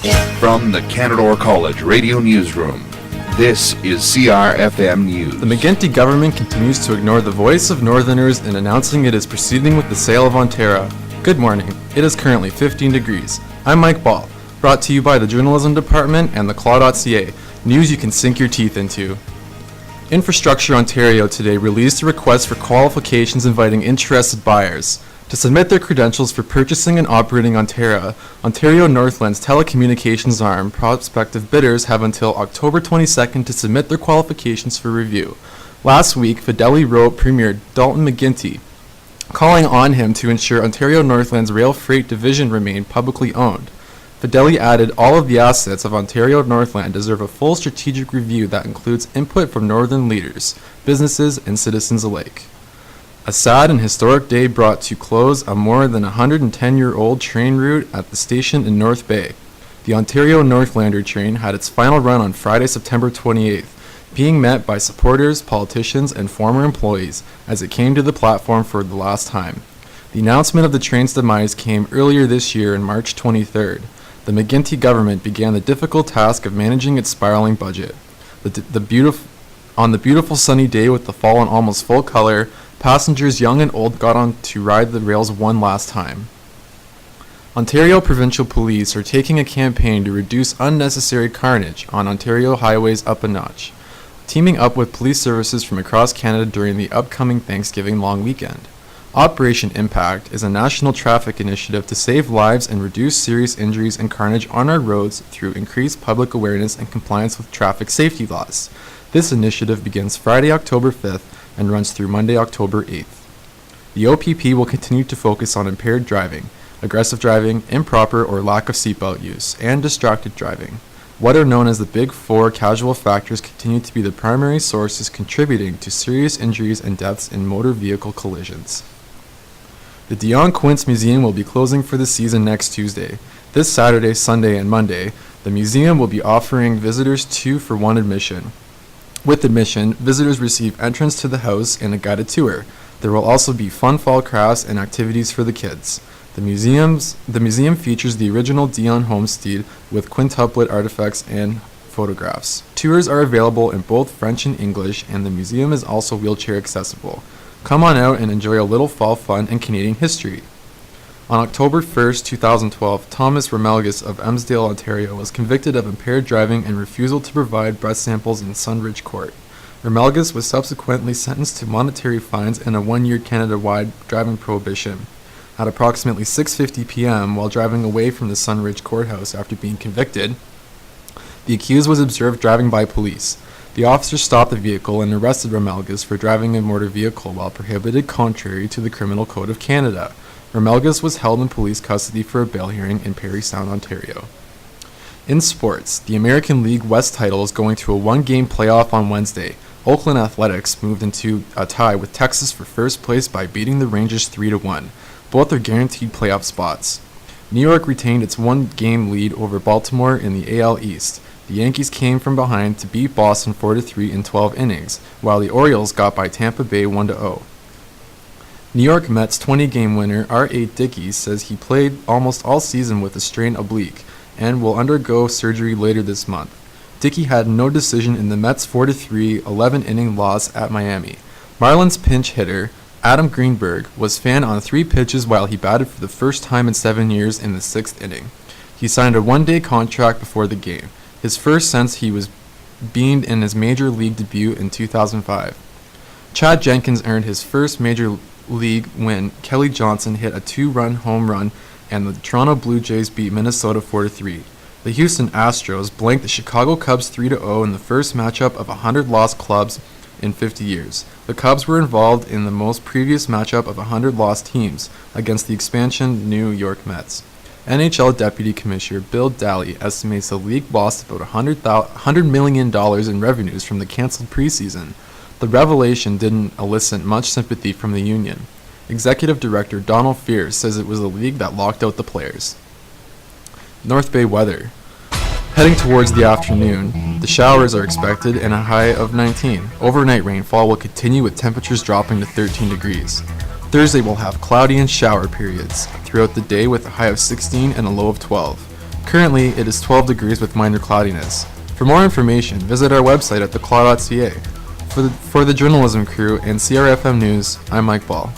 From the Canadore College Radio Newsroom, this is CRFM News. The McGuinty government continues to ignore the voice of Northerners in announcing it is proceeding with the sale of Ontario. Good morning. It is currently 15 degrees. I'm Mike Ball, brought to you by the Journalism Department and the Claw.ca, news you can sink your teeth into. Infrastructure Ontario today released a request for qualifications inviting interested buyers to submit their credentials for purchasing and operating Ontario Northland's telecommunications arm. Prospective bidders have until October 22nd to submit their qualifications for review. Last week, Fidelity wrote Premier Dalton McGuinty, calling on him to ensure Ontario Northland's rail freight division remain publicly owned. Fidelity added, all of the assets of Ontario Northland deserve a full strategic review that includes input from Northern leaders, businesses, and citizens alike. A sad and historic day brought to close a more than 110-year-old train route at the station in North Bay. The Ontario Northlander train had its final run on Friday, September 28th, being met by supporters, politicians, and former employees as it came to the platform for the last time. The announcement of the train's demise came earlier this year on March 23rd. The McGuinty government began the difficult task of managing its spiraling budget. On the beautiful sunny day with the fall in almost full color, passengers young and old got on to ride the rails one last time. Ontario Provincial Police are taking a campaign to reduce unnecessary carnage on Ontario highways up a notch, teaming up with police services from across Canada during the upcoming Thanksgiving long weekend. Operation Impact is a national traffic initiative to save lives and reduce serious injuries and carnage on our roads through increased public awareness and compliance with traffic safety laws. This initiative begins Friday, October 5th and runs through Monday, October 8th. The OPP will continue to focus on impaired driving, aggressive driving, improper or lack of seatbelt use, and distracted driving. What are known as the Big Four casual factors continue to be the primary sources contributing to serious injuries and deaths in motor vehicle collisions. The Dion Quince Museum will be closing for the season next Tuesday. This Saturday, Sunday, and Monday, the museum will be offering visitors 2-for-1 admission. With admission, visitors receive entrance to the house and a guided tour. There will also be fun fall crafts and activities for the kids. The museum features the original Dion homestead with quintuplet artifacts and photographs. Tours are available in both French and English, and the museum is also wheelchair accessible. Come on out and enjoy a little fall fun and Canadian history. On October 1st, 2012, Thomas Remelgus of Emsdale, Ontario, was convicted of impaired driving and refusal to provide breath samples in Sunridge Court. Remelgus was subsequently sentenced to monetary fines and a 1-year Canada-wide driving prohibition. At approximately 6:50 p.m., while driving away from the Sunridge Courthouse after being convicted, the accused was observed driving by police. The officer stopped the vehicle and arrested Remelgus for driving a motor vehicle while prohibited contrary to the Criminal Code of Canada. Remelgus was held in police custody for a bail hearing in Parry Sound, Ontario. In sports, the American League West title is going to a 1-game playoff on Wednesday. Oakland Athletics moved into a tie with Texas for first place by beating the Rangers 3-1. Both are guaranteed playoff spots. New York retained its 1-game lead over Baltimore in the AL East. The Yankees came from behind to beat Boston 4-3 in 12 innings, while the Orioles got by Tampa Bay 1-0. New York Mets 20-game winner R.A. Dickey says he played almost all season with a strained oblique and will undergo surgery later this month. Dickey had no decision in the Mets' 4-3 11-inning loss at Miami. Marlins pinch hitter Adam Greenberg was fanned on 3 pitches while he batted for the first time in 7 years in the 6th inning. He signed a 1-day contract before the game, his first since he was beamed in his major league debut in 2005. Chad Jenkins earned his first major league win. Kelly Johnson hit a 2-run home run, and the Toronto Blue Jays beat Minnesota 4-3. The Houston Astros blanked the Chicago Cubs 3-0 in the first matchup of 100 lost clubs in 50 years. The Cubs were involved in the most previous matchup of 100 lost teams against the expansion New York Mets. NHL Deputy Commissioner Bill Daly estimates the league lost about $100 million in revenues from the canceled preseason. The revelation didn't elicit much sympathy from the union. Executive Director Donald Fears says it was the league that locked out the players. North Bay weather. Heading towards the afternoon, the showers are expected and a high of 19. Overnight rainfall will continue with temperatures dropping to 13 degrees. Thursday will have cloudy and shower periods throughout the day with a high of 16 and a low of 12. Currently, it is 12 degrees with minor cloudiness. For more information, visit our website at theclaw.ca. For the journalism crew and CRFM News, I'm Mike Ball.